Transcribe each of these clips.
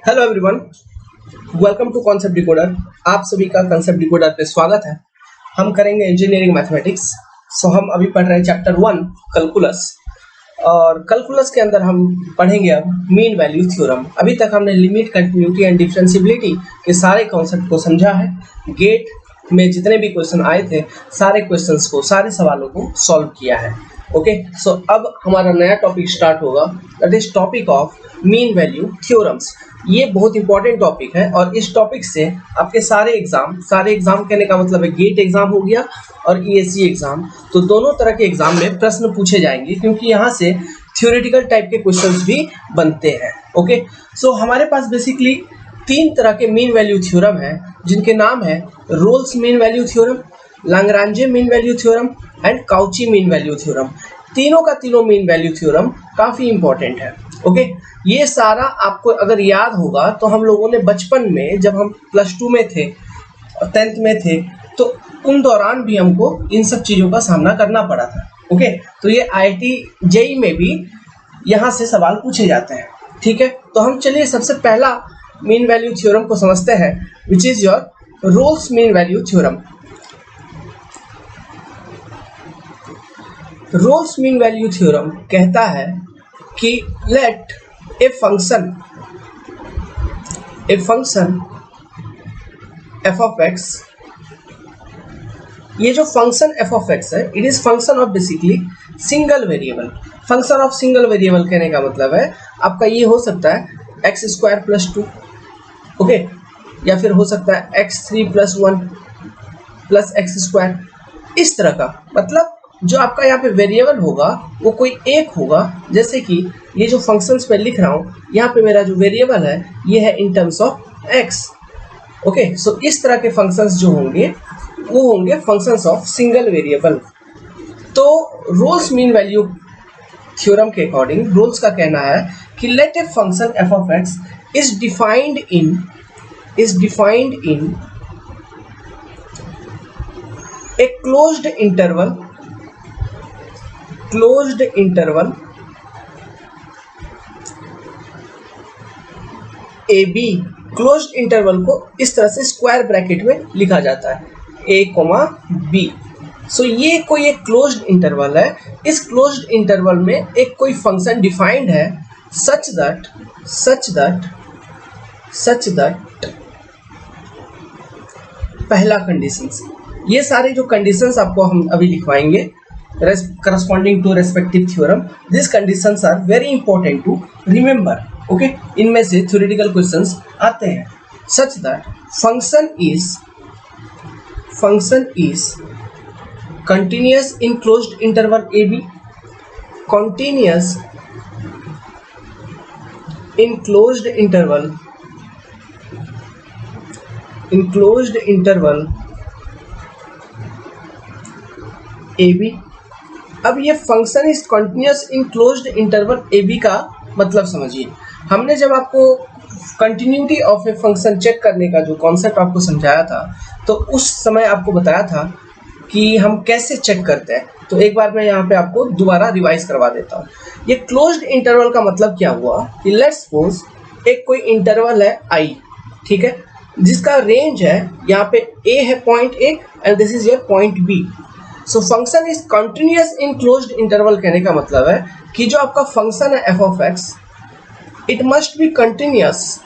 Hello everyone, welcome to concept decoder. आप सभी का कॉन्सेप्ट डिकोडर पे स्वागत है। हम करेंगे इंजीनियरिंग मैथमेटिक्स। हम अभी पढ़ रहे हैं चैप्टर 1 कैलकुलस, और कैलकुलस के अंदर हम पढ़ेंगे अब मीन वैल्यू थ्योरम। अभी तक हमने लिमिट, कंटिन्यूटी एंड डिफरेंशिएबिलिटी के सारे कॉन्सेप्ट को समझा है। गेट में जितने भी क्वेश्चन आए थे सारे क्वेश्चंस को, सारे सवालों को सॉल्व किया है। ओके, सो अब हमारा नया टॉपिक स्टार्ट होगा, that is topic of mean value theorems. ये बहुत इंपॉर्टेंट टॉपिक है और इस टॉपिक से आपके सारे एग्जाम कहने का मतलब है गेट एग्जाम हो गया और ईएससी एग्जाम, तो दोनों तरह के एग्जाम में प्रश्न पूछे जाएंगे, क्योंकि यहाँ से थ्योरेटिकल टाइप के क्वेश्चंस भी बनते हैं। ओके, सो हमारे पास बेसिकली तीन तरह के मीन वैल्यू थ्योरम है, जिनके नाम है Rolle's mean value theorem, Lagrange mean value theorem and Cauchy mean value theorem. तीनों का तीनों मीन वैल्यू थ्योरम काफी इंपॉर्टेंट है। ओके, ये सारा आपको अगर याद होगा तो हम लोगों ने बचपन में, जब हम +2 में थे, 10th में थे, तो उन दौरान भी हमको इन सब चीजों का सामना करना पड़ा था। ओके, तो ये IIT जेई में भी यहाँ से सवाल पूछे जाते हैं। ठीक है, तो हम चलिए सबसे पहला मीन वैल्यू थ्योरम को समझते हैं, which is your Rolle's mean value theorem. Rolle's mean value theorem कहता है कि let a function f of x, ये जो फंक्शन f of x है, it is function of basically single variable. Function of single variable कहने का मतलब है आपका ये हो सकता है x² + 2, ओके, या फिर हो सकता है x3 + 1 + x², इस तरह का। मतलब जो आपका यहाँ पे वेरिएबल होगा वो कोई एक होगा, जैसे कि ये जो फंक्शंस पे लिख रहा हूँ, यहाँ पे मेरा जो वेरिएबल है ये है in terms of x। Okay, so इस तरह के फंक्शंस जो होंगे वो होंगे फंक्शंस ऑफ सिंगल वेरिएबल। तो रोल्स मीन वैल्यू थ्योरम के अकॉर्डिंग रोल्स का कहना है कि let a function f of x is defined in a closed interval AB। Closed interval को इस तरह से स्क्वायर ब्रैकेट में लिखा जाता है a, b। सो ये कोई एक क्लोज्ड इंटरवल है। इस क्लोज्ड इंटरवल में एक कोई फंक्शन डिफाइंड है सच दैट पहला कंडीशन, ये सारे जो कंडीशंस आपको हम अभी लिखवाएंगे corresponding to respective theorem, these conditions are very important to remember। okay, इनमें से theoretical questions आते हैं। such that function is continuous in closed interval AB, continuous in closed interval AB। अब ये function is continuous in closed interval AB का मतलब समझिए। हमने जब आपको continuity of a function check करने का जो कॉन्सेप्ट आपको समझाया था, तो उस समय आपको बताया था कि हम कैसे चेक करते हैं। तो एक बार मैं यहाँ पे आपको दोबारा रिवाइज करवा देता हूँ। ये क्लोज्ड इंटरवल का मतलब क्या हुआ कि लेट्स सपोज एक कोई इंटरवल है I, ठीक है, जिसका रेंज है, यहाँ पे A है point A and this is your point B। So function is continuous in closed interval कहने का मतलब है कि जो आपका फंक्शन है f of x, it must be continuous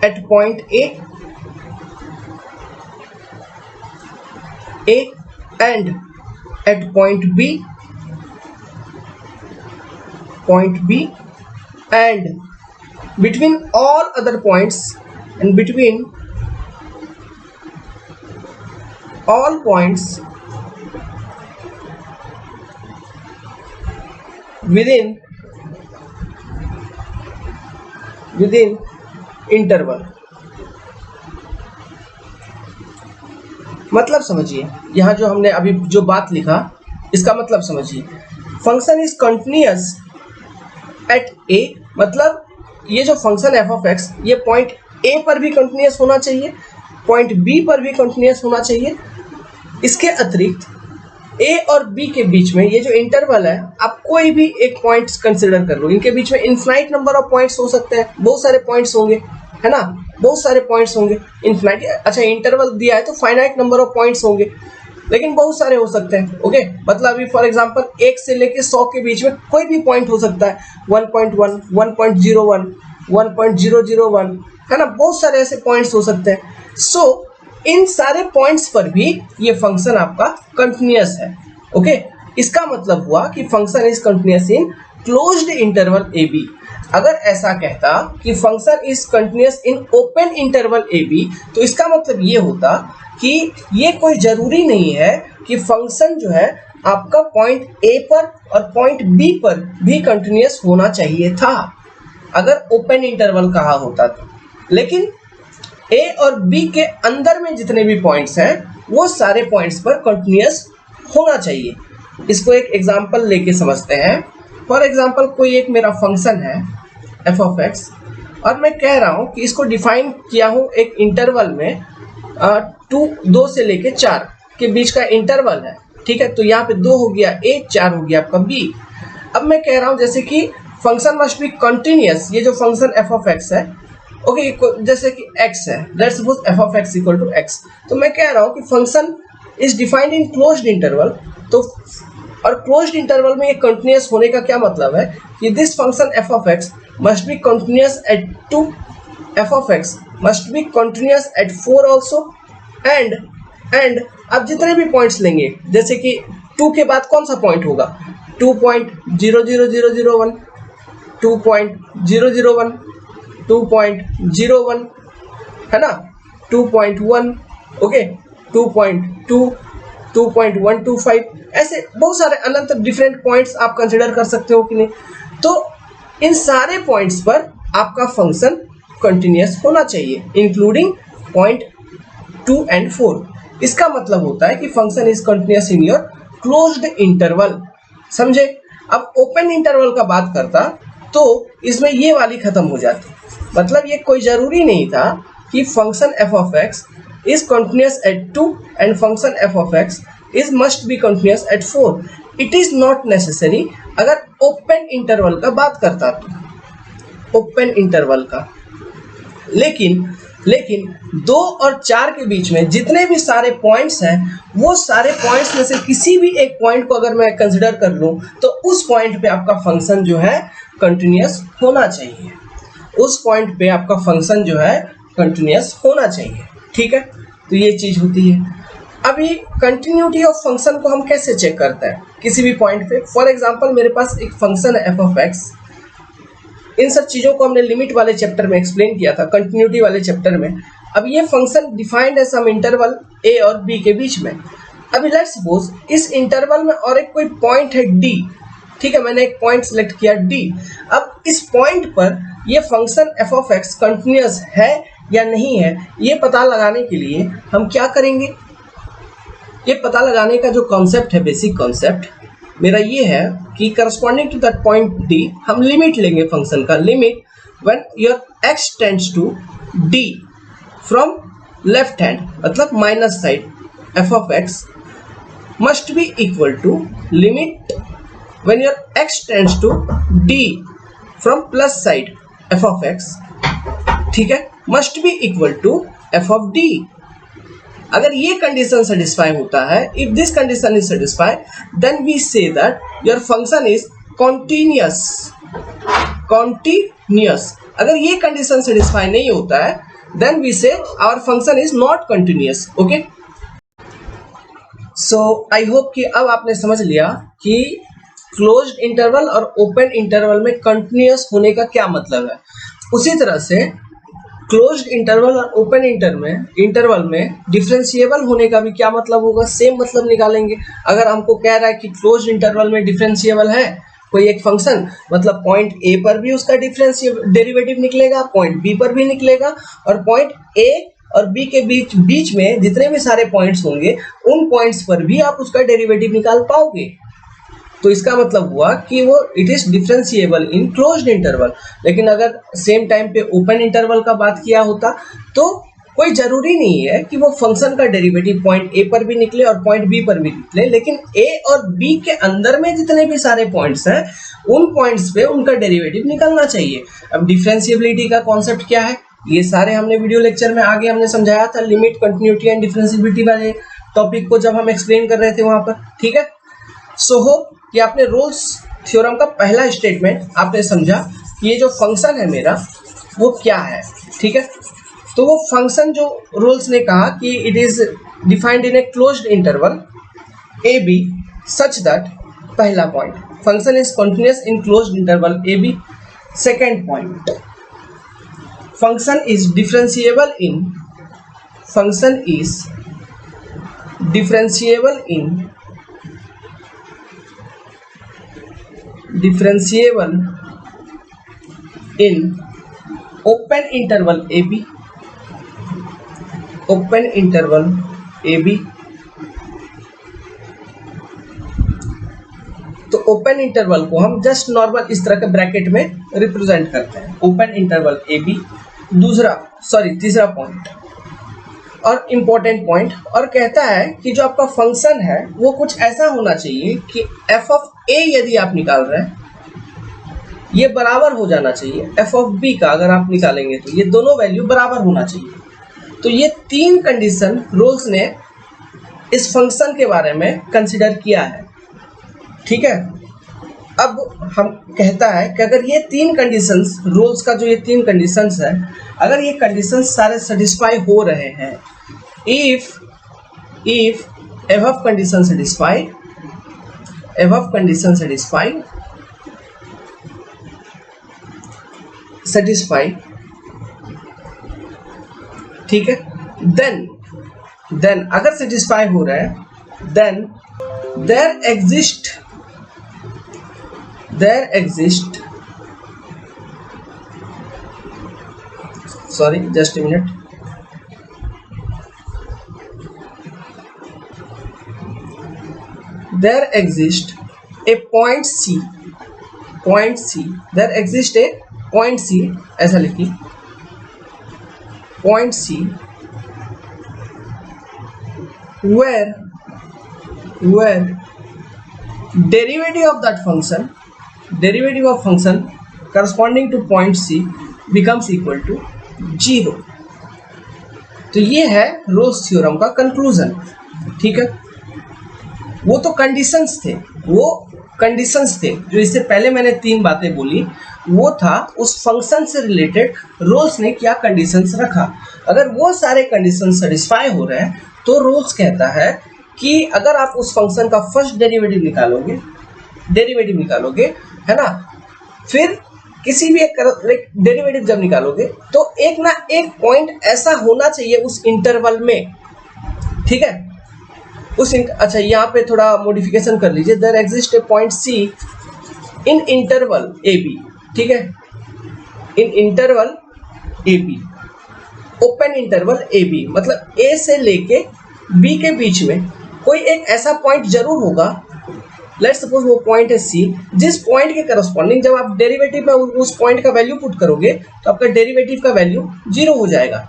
at point A and at point B and between all other points and between all points within interval। मतलब समझिए, यहाँ जो हमने अभी जो बात लिखा इसका मतलब समझिए। Function is continuous at A, मतलब ये जो फंक्शन f of x, ये पॉइंट A पर भी कंटिन्यूअस होना चाहिए, पॉइंट B पर भी कंटिन्यूअस होना चाहिए। इसके अतिरिक्त ए और बी के बीच में ये जो इंटरवल है, आप कोई भी एक पॉइंट्स कंसिडर कर लो, इनके बीच में इनफाइनाइट नंबर ऑफ पॉइंट्स हो सकते हैं, बहुत सारे पॉइंट्स होंगे, है ना, बहुत सारे पॉइंट्स होंगे, इनफाइनाइट, अच्छा इंटरवल दिया है तो फाइनाइट नंबर ऑफ पॉइंट्स होंगे, लेकिन बहुत सारे हो सकते हैं। ओके, मतलब अभी फॉर एग्जांपल 1 से लेके 100 के बीच में कोई भी पॉइंट हो सकता है, 1.1, 1.01, 1.001, है ना, बहुत सारे ऐसे पॉइंट्स हो सकते हैं। सो इन सारे पॉइंट्स पर भी ये फंक्शन आपका कंटिन्यूअस है। ओके, इसका मतलब हुआ कि function is continuous in closed interval A B. अगर ऐसा कहता कि function is continuous in open interval A B, तो इसका मतलब ये होता कि ये कोई जरूरी नहीं है कि फंक्शन जो है आपका पॉइंट ए पर और पॉइंट बी पर भी कंटिन्यूअस होना चाहिए था, अगर ओपन इंटरवल कहा होता तो। लेकिन ए और बी के अंदर में जितने भी पॉइंट्स हैं वो सारे पॉइंट्स पर कंटिन्यूअस होना चाहिए। इसको एक एग्जांपल लेके समझते हैं। फॉर एग्जांपल कोई एक मेरा फंक्शन है एफ ऑफ एक्स, और मैं कह रहा हूँ कि इसको डिफाइन किया हूँ एक इंटरवल में 2 से लेके 4 के बीच का इंटरवल है, ठीक है। तो यहाँ पे 2 हो गया ए, 4 हो गया आपका बी। अब मैं कह रहा हूँ जैसे कि फंक्शन मस्ट बी कंटिन्यूअस, ये जो फंक्शन एफ ऑफ एक्स है, ओके, जैसे कि x है, let's suppose F of X equal to x, तो मैं कह रहा हूँ कि function is defined in closed interval. तो और क्लोज्ड इंटरवल में ये कंटिन्यूअस होने का क्या मतलब है कि this function F of X must be continuous eight 2, F of X must be continuous eight 4 also, and आप जितने भी पॉइंट्स लेंगे, जैसे कि 2 के बाद कौन सा पॉइंट होगा, 2.00001, 2.001, 2.01, है ना, 2.1, ओके, 2.2, 2.125, ऐसे बहुत सारे अनंत डिफरेंट पॉइंट्स आप कंसिडर कर सकते हो कि नहीं। तो इन सारे पॉइंट्स पर आपका फंक्शन कंटिन्यूअस होना चाहिए, इंक्लूडिंग पॉइंट 2 and 4। इसका मतलब होता है कि function is continuous in your closed interval, समझे। अब ओपन इंटरवल का बात करता तो इसमें ये वाली खत्म हो जाती, मतलब ये कोई जरूरी नहीं था कि function F of x is continuous at 2 and function F of x is must be continuous eight 4। It is not necessary अगर ओपन इंटरवल का बात करता तो, ओपन इंटरवल का। लेकिन 2 और 4 के बीच में जितने भी सारे पॉइंट्स हैं, वो सारे पॉइंट्स में से किसी भी एक पॉइंट को अगर मैं कंसिडर कर लूं तो उस पॉइंट पे आपका फंक्शन जो है कंटिन्यूअस होना चाहिए, उस पॉइंट पे आपका फंक्शन जो है कंटिन्यूअस होना चाहिए, ठीक है। तो ये चीज होती है। अभी कंटिन्यूटी ऑफ फंक्शन को हम कैसे चेक करते हैं किसी भी पॉइंट पे। फॉर एग्जांपल मेरे पास एक फंक्शन है एफ ऑफ एक्स, इन सब चीजों को हमने लिमिट वाले चैप्टर में एक्सप्लेन किया था, कंटिन्यूटी वाले चैप्टर में। अब ये फंक्शन डिफाइंड है सम इंटरवल ए और बी के बीच में। अभी लेट्स सपोज इस इंटरवल में और एक कोई पॉइंट है डी, ठीक है, मैंने एक पॉइंट सिलेक्ट किया डी। अब इस पॉइंट पर ये function F of x continuous है या नहीं है, ये पता लगाने के लिए हम क्या करेंगे, ये पता लगाने का जो कॉन्सेप्ट है, बेसिक कॉन्सेप्ट मेरा ये है कि corresponding to that point D हम लिमिट लेंगे फंक्शन का। Limit when your X tends to D from left hand, मतलब minus side, F of X must be equal to limit when your X tends to D from plus side, F of X, ठीक है, must be equal to F of D. अगर ये condition satisfy होता है, if this condition is satisfy, then we say that your function is continuous. अगर ये condition satisfy नहीं होता है, then we say our function is not continuous. Okay, so I hope कि अब आपने समझ लिया कि क्लोज्ड इंटरवल और ओपन इंटरवल में कंटिन्यूअस होने का क्या मतलब है। उसी तरह से क्लोज्ड इंटरवल और ओपन इंटरवल में डिफरेंशिएबल होने का भी क्या मतलब होगा, सेम मतलब निकालेंगे। अगर हमको कह रहा है कि क्लोज्ड इंटरवल में डिफरेंशिएबल है कोई एक फंक्शन, मतलब पॉइंट ए पर भी उसका डेरिवेटिव निकलेगा, पॉइंट बी पर भी निकलेगा, और पॉइंट ए और बी के बीच में जितने भी सारे पॉइंट्स होंगे उन पॉइंट्स पर भी आप उसका डेरिवेटिव निकाल पाओगे। तो इसका मतलब हुआ कि वो it is differentiable in closed interval. लेकिन अगर सेम टाइम पे ओपन इंटरवल का बात किया होता तो कोई जरूरी नहीं है कि वो फंक्शन का डेरिवेटिव पॉइंट ए पर भी निकले और पॉइंट बी पर भी निकले, लेकिन ए और बी के अंदर में जितने भी सारे पॉइंट्स हैं उन पॉइंट्स पे उनका डेरिवेटिव निकलना चाहिए। अब डिफरेंशिएबिलिटी का कॉन्सेप्ट क्या है, ये सारे हमने वीडियो लेक्चर में आगे हमने समझाया था, लिमिट, कंटिन्यूटी एंड डिफरेंशिएबिलिटी वाले टॉपिक को जब हम एक्सप्लेन कर रहे थे वहां पर। ठीक है, सो होप कि आपने रोल्स थ्योरम का पहला स्टेटमेंट आपने समझा कि ये जो फंक्शन है मेरा वो क्या है। ठीक है, तो वो फंक्शन जो रोल्स ने कहा कि it is defined in a closed interval A B such that, पहला point, function is continuous in closed interval A B. Second point, function is differentiable in, function is differentiable in, differentiable in open interval AB, open interval AB। तो open interval को हम just normal इस तरह के bracket में represent करते हैं, open interval AB। तीसरा पॉइंट और इम्पोर्टेंट पॉइंट, और कहता है कि जो आपका फंक्शन है वो कुछ ऐसा होना चाहिए कि एफ ऑफ ए यदि आप निकाल रहे हैं ये बराबर हो जाना चाहिए एफ ऑफ बी का, अगर आप निकालेंगे तो ये दोनों वैल्यू बराबर होना चाहिए। तो ये तीन कंडीशन रोल्स ने इस फंक्शन के बारे में कंसिडर किया है। ठीक है, अब हम कहता है कि अगर ये तीन कंडीशंस, रोल्स का जो ये तीन कंडीशंस है, अगर ये कंडीशंस सारे सेटिस्फाई हो रहे हैं, इफ above condition satisfied, ठीक है, देन अगर सेटिस्फाई हो रहा है, then there exist, sorry just a minute, there exists a point C, there exists a point C, ऐसा लिखिए, point C where derivative of that function, derivative of function corresponding to point C becomes equal to 0। तो ये है Rolle's theorem का conclusion. ठीक है, वो तो कंडीशंस थे, जो इससे पहले मैंने तीन बातें बोली, वो था उस फंक्शन से रिलेटेड रोल्स ने क्या कंडीशंस रखा। अगर वो सारे कंडीशंस सेटिस्फाई हो रहे हैं तो रोल्स कहता है कि अगर आप उस फंक्शन का फर्स्ट डेरिवेटिव निकालोगे, है ना, फिर किसी भी एक डेरिवेटिव जब निकालोगे तो एक ना एक पॉइंट ऐसा होना चाहिए उस इंटरवल में। ठीक है, अच्छा यहाँ पे थोड़ा मॉडिफिकेशन कर लीजिए, there exist a point C in interval A B. ठीक है, in interval A B, open interval A B, मतलब ए से लेके बी के बीच में कोई एक ऐसा पॉइंट जरूर होगा, लेट्स सपोज वो पॉइंट है सी, जिस पॉइंट के करस्पॉन्डिंग जब आप डेरिवेटिव में उस पॉइंट का वैल्यू पुट करोगे तो आपका डेरिवेटिव का वैल्यू 0 हो जाएगा।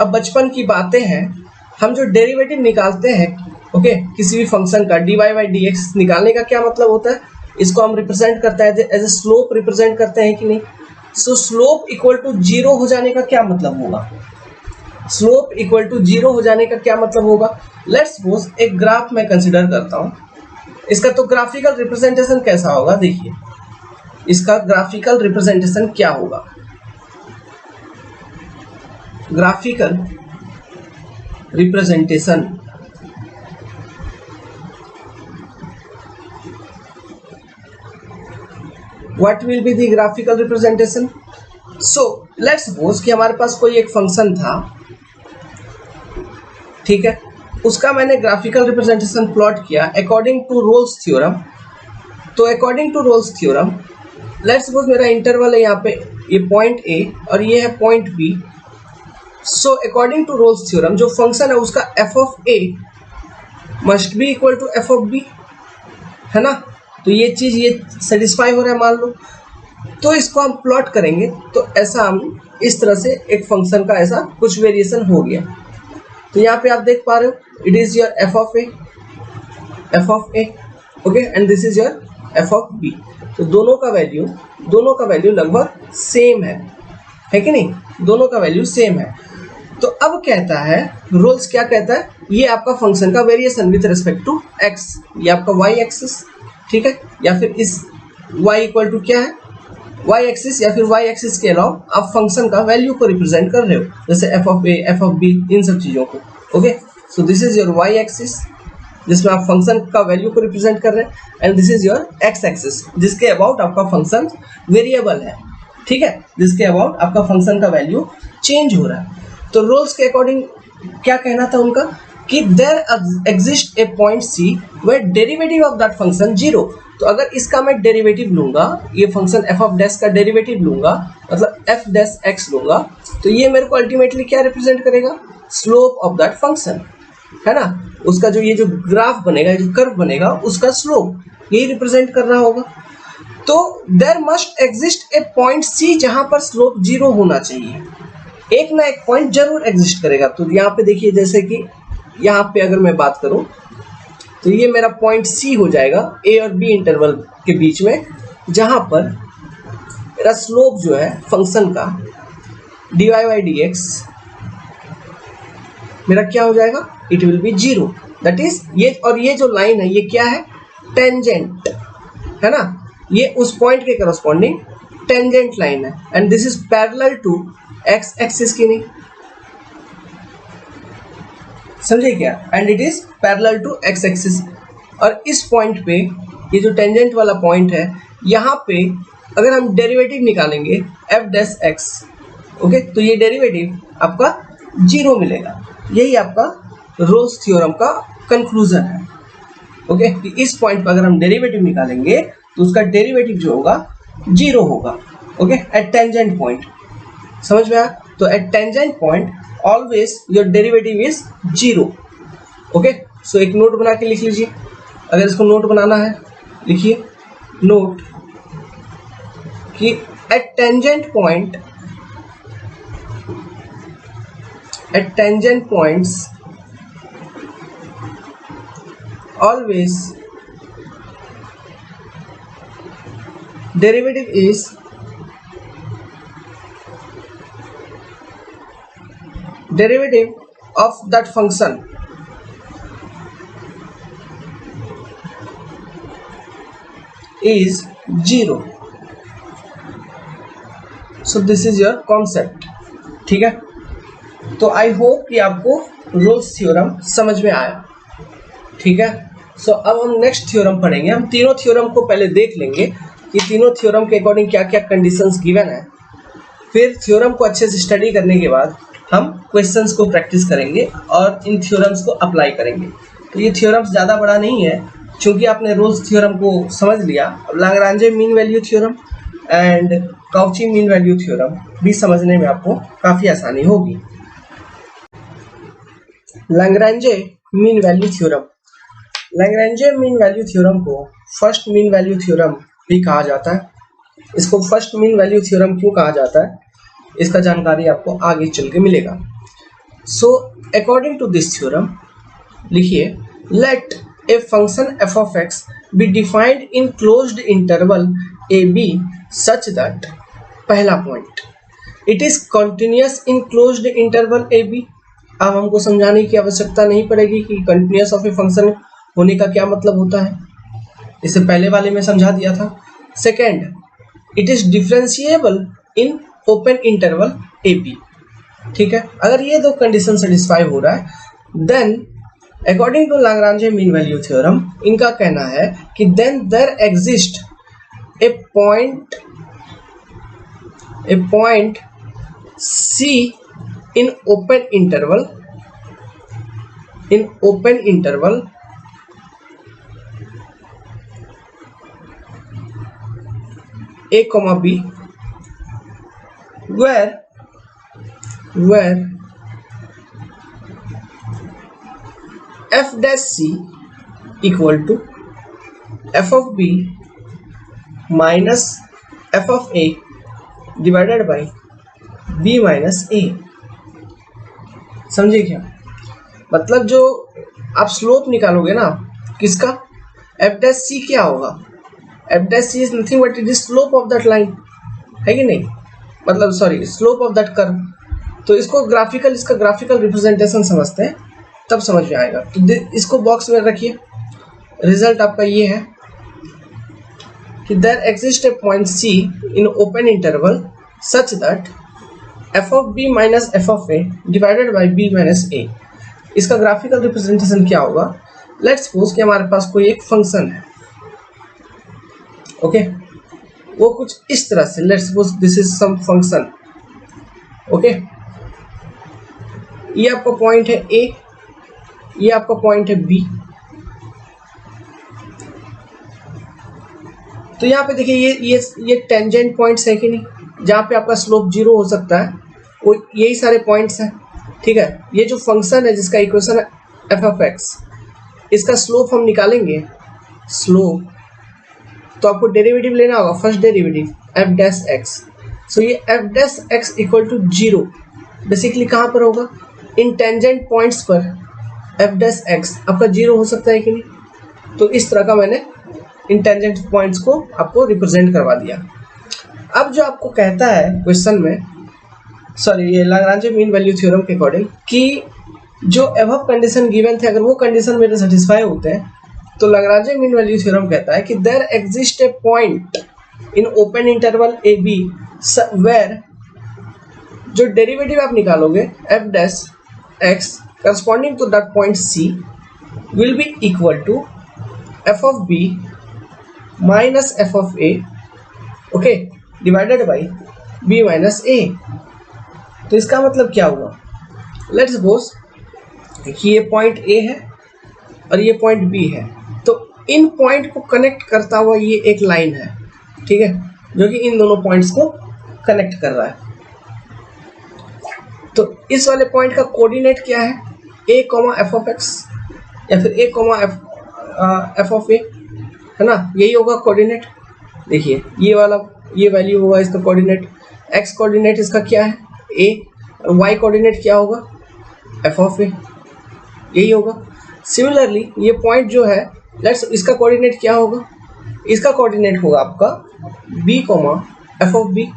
अब बचपन की बातें हैं, हम जो डेरिवेटिव निकालते हैं, ओके, किसी भी फंक्शन का dy बाई dx निकालने का क्या मतलब होता है, इसको हम रिप्रेजेंट करते हैं एज ए स्लोप रिप्रेजेंट करते हैं कि नहीं। सो स्लोप इक्वल टू 0 हो जाने का क्या मतलब होगा, स्लोप इक्वल टू 0 हो जाने का क्या मतलब होगा। लेट्स सपोज एक ग्राफ मैं कंसिडर करता हूं, इसका तो ग्राफिकल रिप्रेजेंटेशन कैसा होगा, देखिए इसका ग्राफिकल रिप्रेजेंटेशन क्या होगा। Graphical representation, what will be the graphical representation. So let's suppose कि हमारे पास कोई एक फंक्शन था, ठीक है, उसका मैंने ग्राफिकल रिप्रेजेंटेशन प्लॉट किया अकॉर्डिंग टू रोल्स थ्योरम। तो according to Rolle's theorem, let's suppose मेरा इंटरवल है यहाँ पे, ये पॉइंट ए और ये है point B. So according to Rolle's theorem जो फंक्शन है उसका f of A must be equal to F of B, है ना। तो ये चीज ये सेटिस्फाई हो रहा है मान लो। तो इसको हम प्लॉट करेंगे तो ऐसा हम इस तरह से एक फंक्शन का ऐसा कुछ वेरिएशन हो गया। तो यहाँ पे आप देख पा रहे हो it is your f of A okay and this is your f of B. तो दोनों का वैल्यू लगभग सेम है कि नहीं, दोनों का वैल्यू सेम है। तो अब कहता है रोल्स क्या कहता है, ये आपका फंक्शन का variation with respect to X, ये आपका वाई एक्सिस, ठीक है, या फिर इस y इक्वल टू क्या है वाई एक्सिस, या फिर वाई एक्सिस के अलावा आप फंक्शन का वैल्यू को रिप्रेजेंट कर रहे हो, जैसे F of A, F of B, इन सब चीजों को। Okay, so this is your Y axis जिसमें आप फंक्शन का वैल्यू को रिप्रेजेंट कर रहे हैं, and this is your x axis जिसके अबाउट आपका फंक्शन वेरिएबल है, ठीक है, जिसके अबाउट आपका फंक्शन का वैल्यू चेंज हो रहा है। तो रोल्स के अकॉर्डिंग क्या कहना था उनका कि there exist a point C where derivative of that function zero. तो अगर इसका मैं डेरिवेटिव लूंगा, ये फंक्शन एफ ऑफ डैश का डेरिवेटिव लूंगा, मतलब एफ डैश एक्स लूंगा, तो ये मेरे को अल्टीमेटली क्या रिप्रेजेंट करेगा, स्लोप ऑफ दैट फंक्शन, है ना, उसका जो ये जो ग्राफ बनेगा, जो कर्व बनेगा, उसका स्लोप यही रिप्रेजेंट कर रहा होगा। तो there must exist a point C जहां पर स्लोप जीरो होना चाहिए, एक ना एक पॉइंट जरूर एग्जिस्ट करेगा। तो यहाँ पे देखिए, जैसे कि यहाँ पे अगर मैं बात करूं तो ये मेरा पॉइंट सी हो जाएगा ए और बी इंटरवल के बीच में, जहां पर मेरा स्लोप जो है फंक्शन का dy बाई डी एक्स मेरा क्या हो जाएगा, it will be zero. That is ये, और ये जो लाइन है ये क्या है, टेंजेंट है ना, ये उस पॉइंट के करस्पॉन्डिंग टेंजेंट लाइन है, and this is parallel to X axis की नहीं, समझे क्या, and it is parallel to X axis. और इस पॉइंट पे, ये जो टेंजेंट वाला पॉइंट है, यहाँ पे अगर हम डेरिवेटिव निकालेंगे एफ डैश एक्स, ओके, तो ये डेरिवेटिव आपका जीरो मिलेगा। यही आपका रोल्स थ्योरम का कंक्लूजन है, ओके, कि इस पॉइंट पर अगर हम डेरिवेटिव निकालेंगे तो उसका डेरिवेटिव जो होगा जीरो होगा, ओके, एट टेंजेंट पॉइंट, समझ में आया। तो at tangent point always your derivative is zero, okay. So एक नोट बना के लिख लीजिए, अगर इसको नोट बनाना है लिखिए नोट कि at tangent points always derivative is derivative of that function is zero. So this is your concept, ठीक है। तो आई होप कि आपको रोल्स थ्योरम समझ में आया, ठीक है। सो अब हम नेक्स्ट थ्योरम पढ़ेंगे। हम तीनों थ्योरम को पहले देख लेंगे कि तीनों थ्योरम के अकॉर्डिंग क्या क्या कंडीशंस गिवन है, फिर थ्योरम को अच्छे से स्टडी करने के बाद हम क्वेश्चंस को प्रैक्टिस करेंगे और इन थ्योरम्स को अप्लाई करेंगे। तो ये थ्योरम्स ज़्यादा बड़ा नहीं है, क्योंकि आपने रोल्स थ्योरम को समझ लिया। अब Lagrange mean value theorem and Cauchy mean value theorem भी समझने में आपको काफ़ी आसानी होगी। Lagrange mean value theorem, Lagrange mean value theorem को फर्स्ट मीन वैल्यू थ्योरम भी कहा जाता है। इसको फर्स्ट मीन वैल्यू थ्योरम क्यों कहा जाता है, इसका जानकारी आपको आगे चल के मिलेगा। So according to this theorem लिखिए, let a function F of X be defined in closed interval A B such that, पहला point, it is continuous in closed interval A B. अब हमको समझाने की आवश्यकता नहीं पड़ेगी कि कंटिन्यूअस ऑफ ए फंक्शन होने का क्या मतलब होता है, इसे पहले वाले में समझा दिया था। Second, it is differentiable in open interval A B, ठीक है। अगर ये दो कंडीशन सेटिस्फाई हो रहा है, then according to Lagrange mean value theorem इनका कहना है कि then there exist a point C in open interval a comma b where f dash c equal to f of b minus F of A divided by B minus A. समझे क्या? मतलब जो आप slope निकालोगे ना किसका, F dash C क्या होगा, f dash C is nothing but it is slope of that line, है कि नहीं, मतलब sorry slope of that curve. तो इसको ग्राफिकल, इसका ग्राफिकल रिप्रेजेंटेशन समझते हैं तब समझ में आएगा। तो इसको बॉक्स में रखिए। रिजल्ट आपका ये है कि there exist a point C in open interval such that F of B minus F of A divided by B minus A. इसका ग्राफिकल रिप्रेजेंटेशन क्या होगा, लेट्स सपोज कि हमारे पास कोई एक फंक्शन है, ओके वो कुछ इस तरह से, let's suppose this is some function, okay ये आपका पॉइंट है ए, ये आपका पॉइंट है बी। तो यहाँ पे देखिए ये टेंजेंट पॉइंट्स है कि नहीं, जहाँ पे आपका स्लोप 0 हो सकता है, वो यही सारे पॉइंट्स हैं, ठीक है। ये जो फंक्शन है जिसका इक्वेशन है एफ ऑफ एक्स, इसका स्लोप हम निकालेंगे, स्लोप तो आपको डेरिवेटिव लेना होगा, first derivative F dash X. So ये F dash X equal to 0 basically कहाँ पर होगा, इन टेंजेंट पॉइंट्स पर एफ डैश एक्स आपका 0 हो सकता है कि नहीं। तो इस तरह का मैंने इन टेंजेंट पॉइंट्स को आपको रिप्रेजेंट करवा दिया। अब जो आपको कहता है क्वेश्चन में, सॉरी ये लाग्रांज मीन वैल्यू थ्योरम के अकॉर्डिंग, कि जो अबव कंडीशन गिवन थे अगर वो कंडीशन मेरे सेटिस्फाई होते हैं तो लाग्रांज मीन वैल्यू थ्योरम कहता है कि there exist a point in open interval A B where जो डेरिवेटिव आप निकालोगे F dash X corresponding to that point C will be equal to F of B minus F of A, okay divided by B minus A. तो इसका मतलब क्या हुआ, let's suppose कि ये पॉइंट ए है और ये पॉइंट बी है, तो इन पॉइंट को कनेक्ट करता हुआ ये एक लाइन है, ठीक है, जो कि इन दोनों पॉइंट्स को कनेक्ट कर रहा है। तो इस वाले पॉइंट का कोऑर्डिनेट क्या है, ए कॉमा एफ ऑफ एक्स या फिर ए कॉमा एफ ऑफ ए, है ना, यही होगा कोऑर्डिनेट। देखिए ये वाला ये वैल्यू होगा इसका कोऑर्डिनेट, एक्स कोऑर्डिनेट इसका क्या है ए, और वाई कोऑर्डिनेट क्या होगा एफ ऑफ ए, यही होगा। सिमिलरली ये पॉइंट जो है लेट्स इसका कोऑर्डिनेट क्या होगा, इसका कोऑर्डिनेट होगा आपका B comma F of B,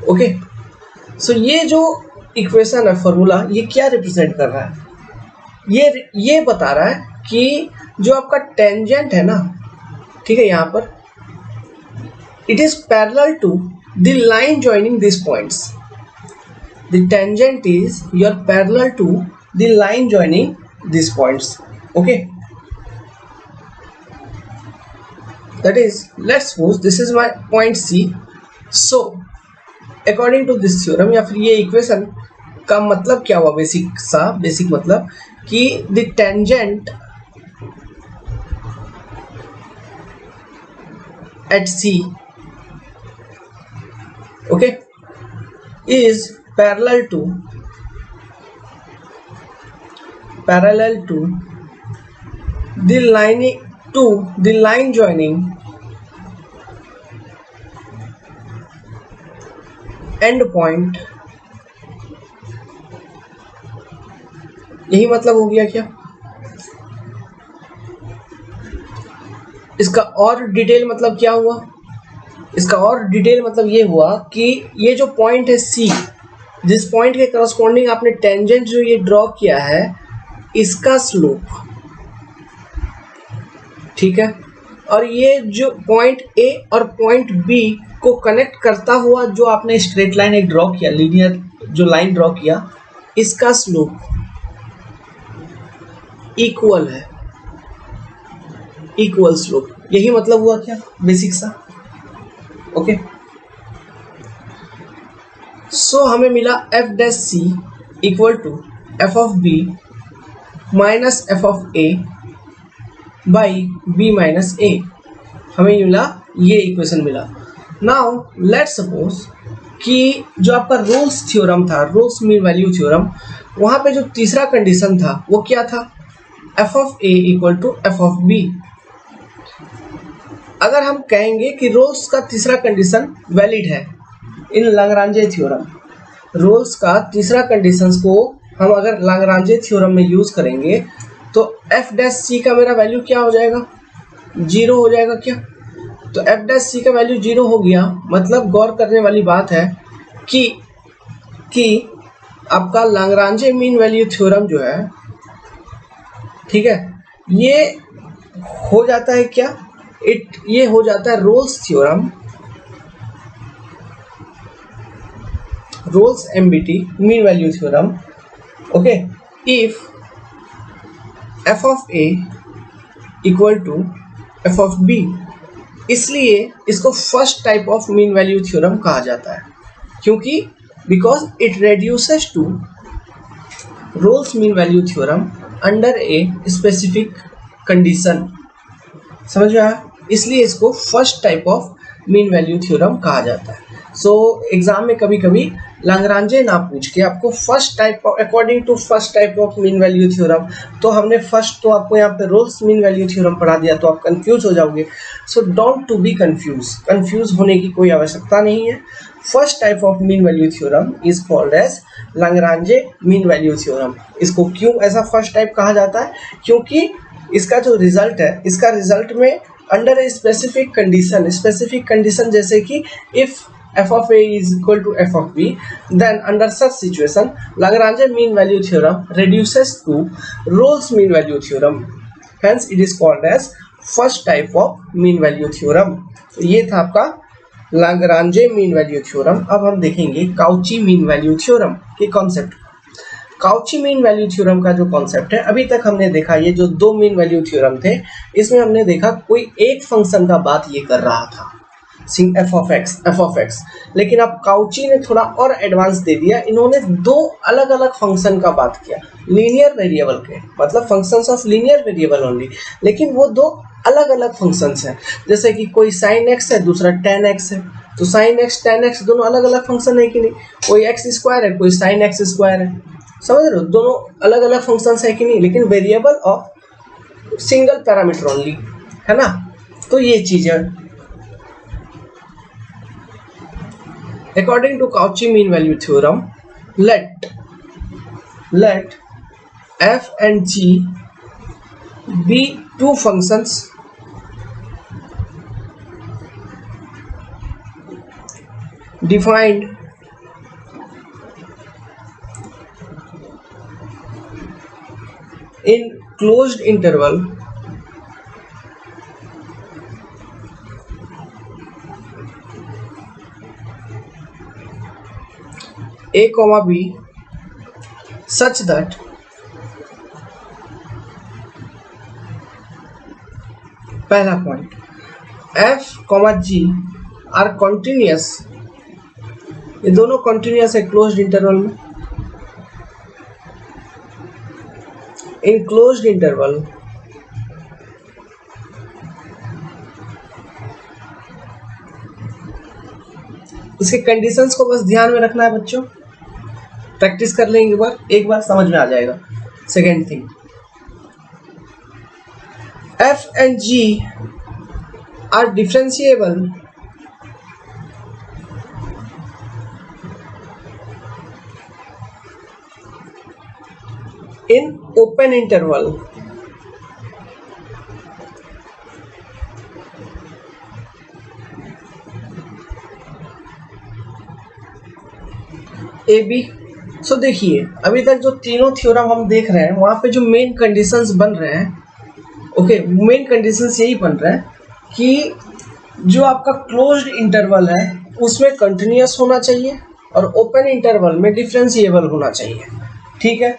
okay. So ये जो इक्वेशन है फॉर्मूला ये क्या रिप्रेजेंट कर रहा है, ये बता रहा है कि जो आपका टेंजेंट है ना, ठीक है, यहाँ पर it is parallel to the line joining this points, the tangent is you are parallel to the line joining this points, okay. That is let's suppose this is my point C. So according to this theorem या फिर ये equation का मतलब क्या हुआ, basic मतलब कि the tangent at C, okay, is parallel to the line joining end point। यही मतलब हो गया क्या, इसका और डिटेल मतलब क्या हुआ, इसका और डिटेल मतलब ये हुआ कि ये जो पॉइंट है सी, जिस पॉइंट के करस्पॉन्डिंग आपने टेंजेंट जो ये ड्रॉ किया है, इसका स्लोप, ठीक है, और ये जो पॉइंट ए और पॉइंट बी को कनेक्ट करता हुआ जो आपने स्ट्रेट लाइन एक ड्रॉ किया, लीनियर जो लाइन ड्रॉ किया, इसका स्लोप इक्वल है, इक्वल स्लोप। यही मतलब हुआ क्या बेसिक सा, ओके। सो हमें मिला F dash C equal to F of B minus F of A by B minus A, हमें मिला ये इक्वेशन मिला। नाउ लेट्स सपोज कि जो आपका रोल्स थ्योरम था, रोल्स मीन वैल्यू थ्योरम, वहां पे जो तीसरा कंडीशन था वो क्या था, f of A equal to F of B. अगर हम कहेंगे कि रोल्स का तीसरा कंडीशन वैलिड है इन लाग्रांजे थ्योरम, रोल्स का तीसरा कंडीशन को हम अगर लाग्रांजे थ्योरम में यूज करेंगे तो एफ डैश सी का मेरा वैल्यू क्या हो जाएगा, 0 हो जाएगा क्या। तो एफ डैश सी का वैल्यू 0 हो गया, मतलब गौर करने वाली बात है कि आपका लाग्रांजे मीन वैल्यू थ्योरम जो है, ठीक है, ये हो जाता है क्या, ये हो जाता है Rolle's theorem, Rolle's MVT mean value theorem. Okay, if F of A equal to F of B, इसलिए इसको first type of mean value theorem कहा जाता है, क्योंकि because it reduces to Rolle's mean value theorem under a specific condition. समझ में आया, इसलिए इसको first type of mean value theorem कहा जाता है। सो एग्जाम में कभी कभी लाग्रांजे ना पूछ के आपको first type of, according to first type of mean value theorem, तो हमने फर्स्ट तो आपको यहाँ पे रोल्स मीन वैल्यू थ्योरम पढ़ा दिया, तो आप कंफ्यूज हो जाओगे। So don't to be confuse होने की कोई आवश्यकता नहीं है। First type of mean value theorem is called as Lagrange mean value theorem. इसको क्यों ऐसा फर्स्ट टाइप कहा जाता है, क्योंकि इसका जो रिजल्ट है, इसका रिजल्ट में अंडर ए स्पेसिफिक कंडीशन जैसे कि if f of a is equal to f of b, then under such situation Lagrange mean value theorem reduces to Rolle's mean value theorem, hence it is called as first type of mean value theorem। तो ये था आपका Lagrange mean value theorem। अब हम देखेंगे Cauchy mean value theorem के concept. Cauchy mean value theorem का जो कॉन्सेप्ट है, अभी तक हमने देखा ये जो दो मीन वैल्यू थ्योरम थे, इसमें हमने देखा कोई एक फंक्शन का बात ये कर रहा था, एफ ऑफ एक्स, लेकिन अब काउची ने थोड़ा और एडवांस दे दिया, इन्होंने दो अलग अलग फंक्शन का बात किया, लीनियर वेरिएबल के, मतलब functions of linear variable only, लेकिन वो दो अलग अलग फंक्शंस हैं। जैसे कि कोई साइन एक्स है, दूसरा टेन एक्स है, तो साइन एक्स टेन एक्स दोनों अलग अलग फंक्शन है कि नहीं, कोई एक्स स्क्वायर है, कोई साइन एक्स स्क्वायर है, समझ रहे हो, दोनों अलग अलग फंक्शंस है कि नहीं, लेकिन variable of single parameter only, है ना। तो ये चीज है। According to Cauchy mean value theorem, let f and g be two functions defined in closed interval a comma b such that पहला point f comma g are continuous, ये दोनों continuous है क्लोज्ड इंटरवल में। In closed interval इसके conditions को बस ध्यान में रखना है बच्चों, प्रैक्टिस कर लेंगे एक बार समझ में आ जाएगा। Second thing, f and g are differentiable in open interval A B. So देखिए अभी तक जो तीनों थ्योरम हम देख रहे हैं, वहां पे जो मेन कंडीशंस बन रहे हैं, ओके, मेन कंडीशंस यही बन रहे हैं कि जो आपका क्लोज्ड इंटरवल है उसमें कंटिन्यूअस होना चाहिए और ओपन इंटरवल में डिफरेंशिएबल होना चाहिए, ठीक है।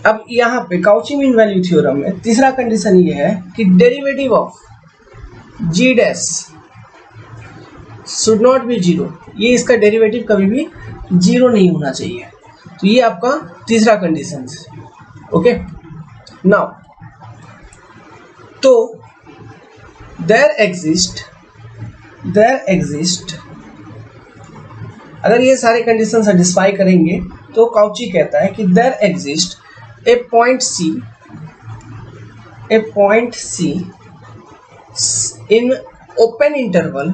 अब यहाँ पे काउची मीन वैल्यू थ्योरम में तीसरा कंडीशन ये है कि derivative of G dash should not be zero, ये इसका डेरिवेटिव कभी भी जीरो नहीं होना चाहिए। तो ये आपका तीसरा कंडीशन है, ओके। नाउ तो देयर एग्जिस्ट, अगर ये सारे कंडीशन सेटिस्फाई करेंगे तो काउची कहता है कि there exist a point C in open interval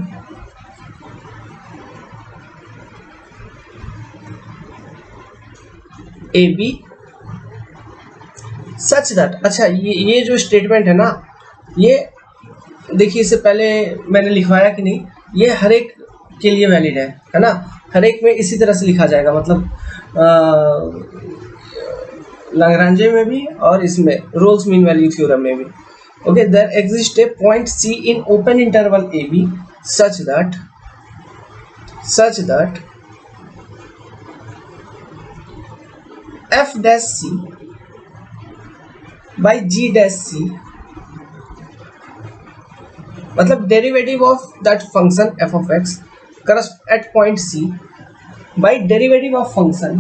AB such that, अच्छा ये जो स्टेटमेंट है ना, ये देखिए इससे पहले मैंने लिखवाया कि नहीं, ये हर एक के लिए वैलिड है ना, हर एक में इसी तरह से लिखा जाएगा, मतलब लाग्रांजे में भी और इसमें रोल्स मीन वैल्यू थ्योरम में भी। Okay, there exist a point C in open interval A B such that f dash c by g dash c, मतलब derivative of that function f of x at point c by derivative of function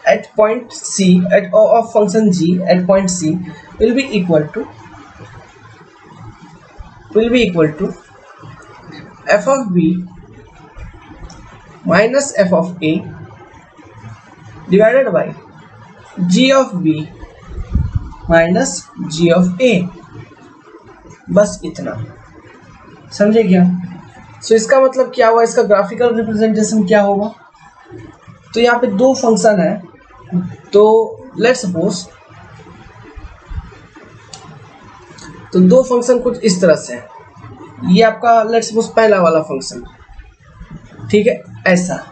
at point c of function g at point c will be equal to f of b minus f of a divided by g of b minus g of a। बस इतना, समझे क्या? सो इसका मतलब क्या हुआ, इसका graphical representation क्या होगा? तो यहाँ पे दो फंक्शन है, तो लेट्स सपोज तो दो फंक्शन कुछ इस तरह से है, ये आपका लेट्स सपोज पहला वाला फंक्शन, ठीक है, ऐसा।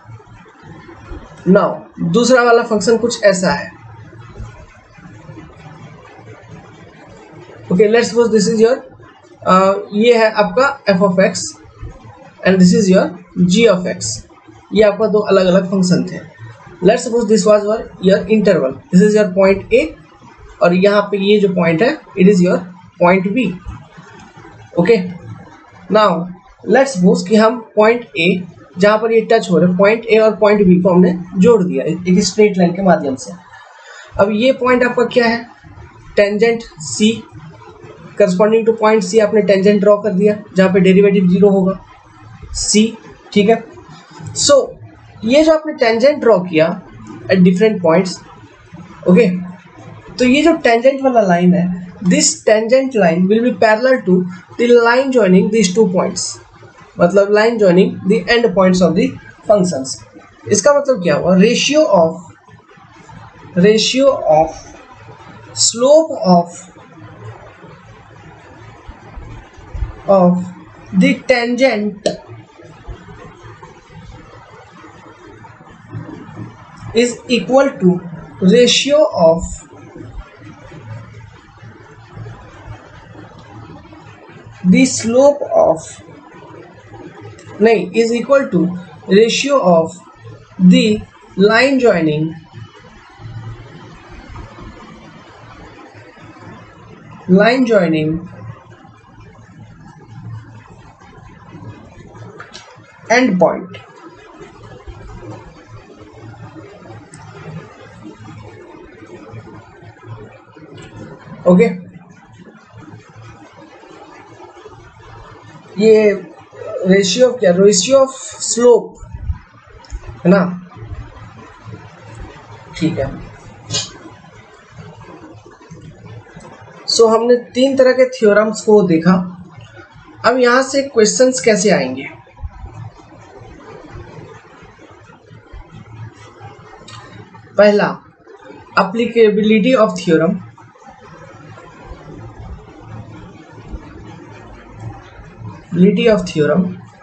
नाउ दूसरा वाला फंक्शन कुछ ऐसा है। Okay, let's suppose this is your ये है आपका f of x and this is your g of x, ये आपका दो अलग अलग फंक्शन थे। Let's suppose this was your interval, this is your point a और यहाँ पे ये जो पॉइंट है it is your point b। Okay, now let's suppose कि हम पॉइंट a जहाँ पर ये टच हो रहे, पॉइंट a और पॉइंट b को हमने जोड़ दिया एक स्ट्रेट लाइन के माध्यम से। अब ये पॉइंट आपका क्या है, tangent c, corresponding to point C आपने टेंजेंट ड्रॉ कर दिया जहाँ पे डेरिवेटिव 0 होगा सी, ठीक है। सो ये जो आपने टेंजेंट ड्रॉ किया एट डिफरेंट पॉइंट्स, ओके, तो ये जो टेंजेंट वाला लाइन है, this tangent line will be parallel to the line joining this two points, मतलब line joining the end points of the functions. इसका मतलब क्या हुआ, ratio of slope of the tangent is equal to ratio of the slope of is equal to ratio of the line joining end point। Okay, ये ratio of क्या, ratio of slope है ना, ठीक है। सो हमने तीन तरह के थ्योरम्स को देखा। अब यहां से क्वेश्चंस कैसे आएंगे, पहला एप्लीकेबिलिटी ऑफ थ्योरम,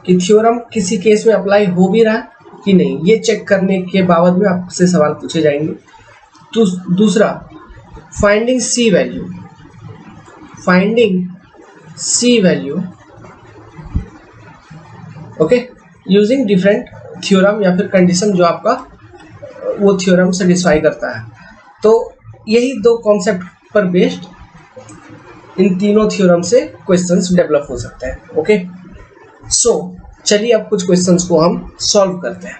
कि थ्योरम किसी केस में अप्लाई हो भी रहा है कि नहीं, ये चेक करने के बाबत में आपसे सवाल पूछे जाएंगे। तो दूसरा finding C value, okay, using different theorem या फिर कंडीशन जो आपका वो थ्योरम सेटिस्फाई करता है। तो यही दो कॉन्सेप्ट पर बेस्ड इन तीनों थ्योरम से क्वेश्चंस डेवलप हो सकते हैं। ओके, सो चलिए अब कुछ क्वेश्चंस को हम सॉल्व करते हैं।